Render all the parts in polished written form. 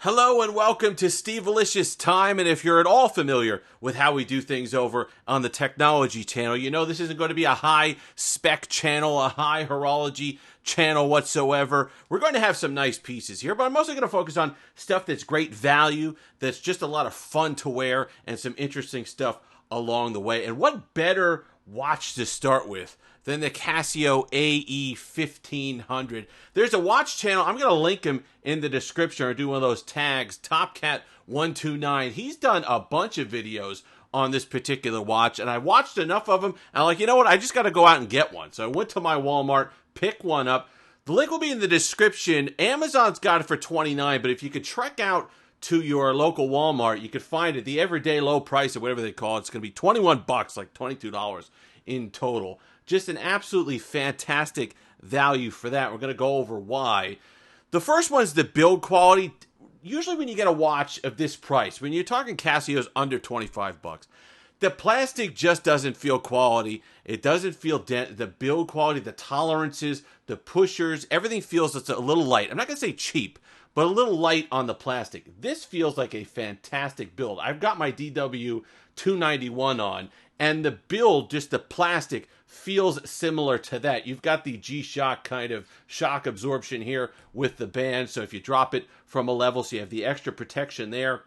Hello and welcome to Steve-alicious Time, and if you're at all familiar with how we do things over on the technology channel, you know this isn't going to be a high-spec channel, a high horology channel whatsoever. We're going to have some nice pieces here, but I'm mostly going to focus on stuff that's great value, that's just a lot of fun to wear, and some interesting stuff along the way. And what better watch to start with than the Casio AE-1500. There's a watch channel. I'm going to link him in the description or do one of those tags. TopCat129. He's done a bunch of videos on this particular watch, and I watched enough of them, and I'm like, you know what? I just got to go out and get one. So I went to my Walmart, picked one up. The link will be in the description. Amazon's got it for $29, but if you could trek out to your local Walmart, you could find it. The everyday low price or whatever they call it, it's going to be $21, like $22 in total. Just an absolutely fantastic value for that. We're going to go over why. The first one is the build quality. Usually when you get a watch of this price, when you're talking Casio's under $25, the plastic just doesn't feel quality. It doesn't feel the build quality, the tolerances, the pushers, everything feels it's a little light. I'm not going to say cheap, but a little light on the plastic. This feels like a fantastic build. I've got my DW291 on, and the build, just the plastic, feels similar to that. You've got the G-Shock kind of shock absorption here with the band, so if you drop it from a level, so you have the extra protection there.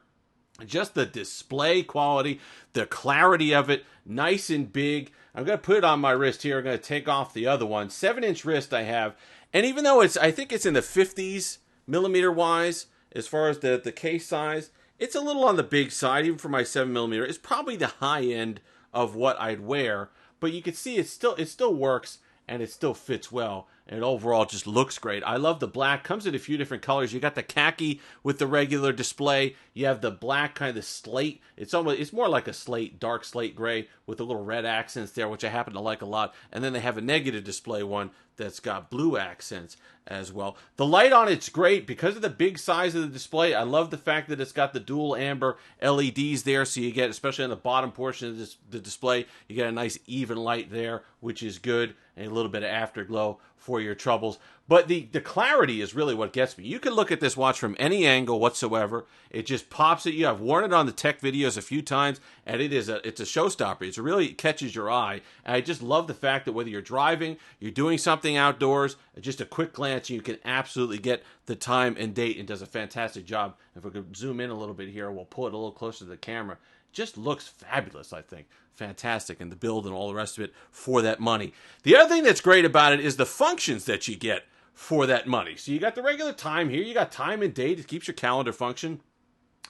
Just the display quality, the clarity of it, nice and big. I'm going to put it on my wrist here. I'm going to take off the other one. 7-inch wrist I have, and even though I think it's in the 50s millimeter-wise, as far as the case size, it's a little on the big side, even for my 7mm. It's probably the high end of what I'd wear, but you can see it still works and it still fits well, and overall just looks great. I love the black. Comes in a few different colors. You got the khaki with the regular display. You have the black kind of slate. It's more like a slate, dark slate gray with the little red accents there, which I happen to like a lot. And then they have a negative display one that's got blue accents as well. The light on it's great because of the big size of the display. I love the fact that it's got the dual amber LEDs there, so you get, especially on the bottom portion of the display, you get a nice even light there, which is good, and a little bit of afterglow for your troubles. But the clarity is really what gets me. You can look at this watch from any angle whatsoever. It just pops at you. I've worn it on the tech videos a few times, and it's a showstopper. It really catches your eye. And I just love the fact that whether you're driving, you're doing something outdoors, just a quick glance, you can absolutely get the time and date, and does a fantastic job. If we could zoom in a little bit here, we'll pull it a little closer to the camera. Just looks fabulous, I think. Fantastic, and the build and all the rest of it for that money. The other thing that's great about it is the functions that you get for that money. So you got the regular time here, you got time and date, it keeps your calendar function,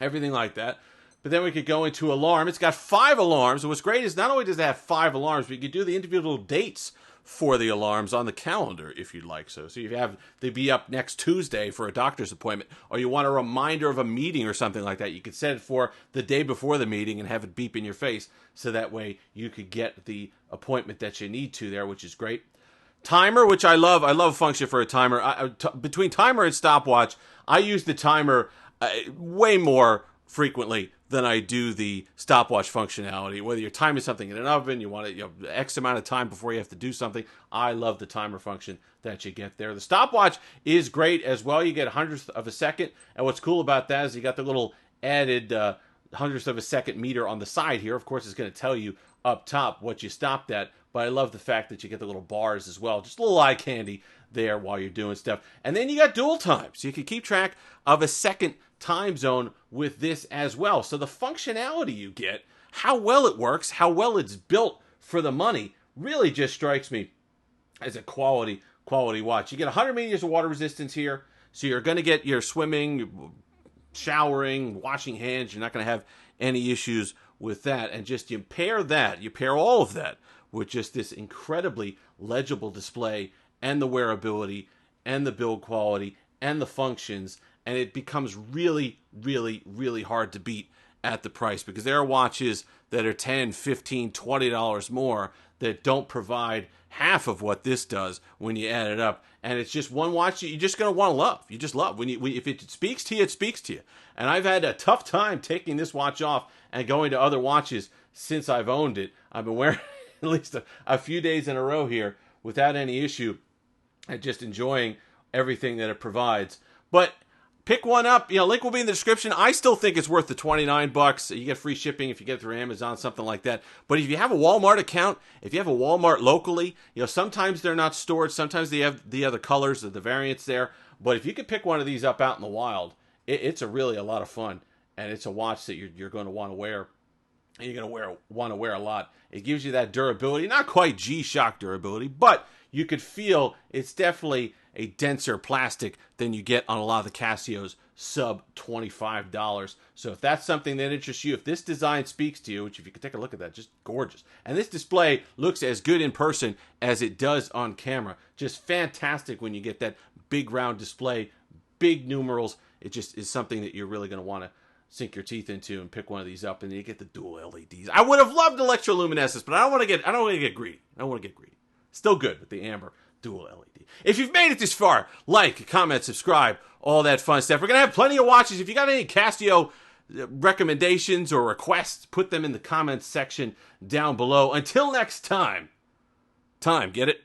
everything like that. But then we could go into alarm. It's got 5 alarms, and what's great is not only does it have 5 alarms, but you can do the individual dates for the alarms on the calendar if you'd like so. So you have they'd be up next Tuesday for a doctor's appointment, or you want a reminder of a meeting or something like that, you could set it for the day before the meeting and have it beep in your face, so that way you could get the appointment that you need to there, which is great. Timer, which I love a function for a timer. Between timer and stopwatch, I use the timer way more frequently than I do the stopwatch functionality. Whether you're timing something in an oven, you want X amount of time before you have to do something, I love the timer function that you get there. The stopwatch is great as well. You get 100th of a second, and what's cool about that is you got the little added 100th of a second meter on the side here. Of course, it's going to tell you up top what you stopped at, but I love the fact that you get the little bars as well. Just a little eye candy there while you're doing stuff. And then you got dual time, so you can keep track of a second time zone with this as well. So the functionality you get, how well it works, how well it's built for the money, really just strikes me as a quality watch. You get 100 meters of water resistance here, so you're going to get your swimming, showering, washing hands. You're not going to have any issues with that. And just you pair all of that with just this incredibly legible display and the wearability and the build quality and the functions, and it becomes really, really, really hard to beat at the price, because there are watches that are $10, $15, $20 more that don't provide half of what this does when you add it up. And it's just one watch that you're just going to want to love. You just love. If it speaks to you, it speaks to you. And I've had a tough time taking this watch off and going to other watches since I've owned it. I've been wearing at least a few days in a row here without any issue, and just enjoying everything that it provides. But pick one up. You know, link will be in the description. I still think it's worth the $29. You get free shipping if you get it through Amazon, something like that. But if you have a Walmart account, if you have a Walmart locally, you know, sometimes they're not stored. Sometimes they have the other colors, the variants there. But if you could pick one of these up out in the wild, it's really a lot of fun. And it's a watch that you're going to want to wear. And you're going to want to wear a lot. It gives you that durability. Not quite G-Shock durability, but you could feel it's definitely a denser plastic than you get on a lot of the Casios sub $25. So if that's something that interests you, if this design speaks to you, which if you could take a look at that, just gorgeous. And this display looks as good in person as it does on camera. Just fantastic when you get that big round display, big numerals. It just is something that you're really going to want to sink your teeth into and pick one of these up, and then you get the dual LEDs. I would have loved electroluminescence, but I don't want to get greedy. I don't want to get greedy. Still good with the amber dual LED. If you've made it this far, like, comment, subscribe, all that fun stuff. We're going to have plenty of watches. If you got any Casio recommendations or requests, put them in the comments section down below. Until next time, get it?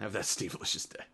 Have that Steve-licious day.